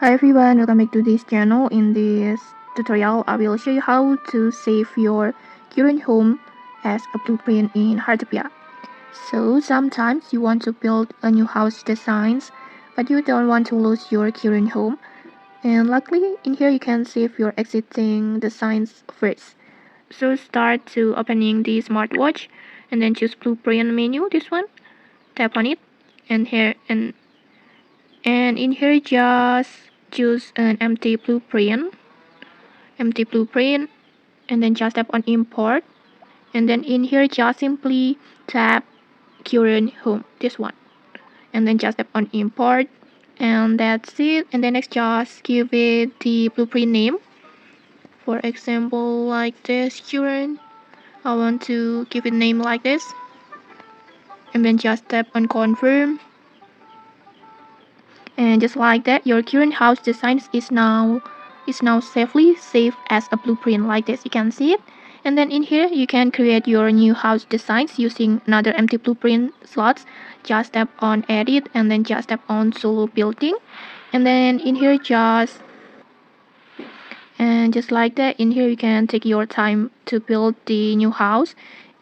Hi everyone, welcome back to this channel. In this tutorial, I will show you how to save your current home as a blueprint in Heartopia. So sometimes you want to build a new house designs, but you don't want to lose your current home. And luckily, in here you can save your existing designs first. So start to opening the smartwatch, and then choose blueprint menu. This one, tap on it, and here and in here just choose an empty blueprint, and then just tap on import, and then in here just simply tap current home, this one, and then just tap on import, and that's it. And then next just give it the blueprint name, for example like this, current. I want to give it name like this, and then just tap on confirm, and just like that your current house design is now safely saved as a blueprint like this. You can see it. And then in here you can create your new house designs using another empty blueprint slots. Just tap on edit, and then just tap on solo building, and then in here just like that, in here you can take your time to build the new house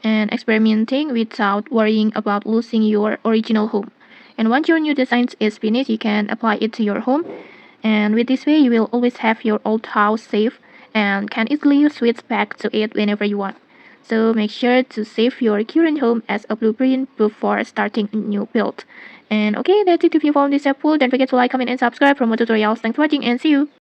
and experimenting without worrying about losing your original home. And once your new design is finished, you can apply it to your home. And with this way, you will always have your old house safe and can easily switch back to it whenever you want. So make sure to save your current home as a blueprint before starting a new build. And okay, that's it. If you found this helpful, don't forget to like, comment, and subscribe for more tutorials. Thanks for watching, and see you.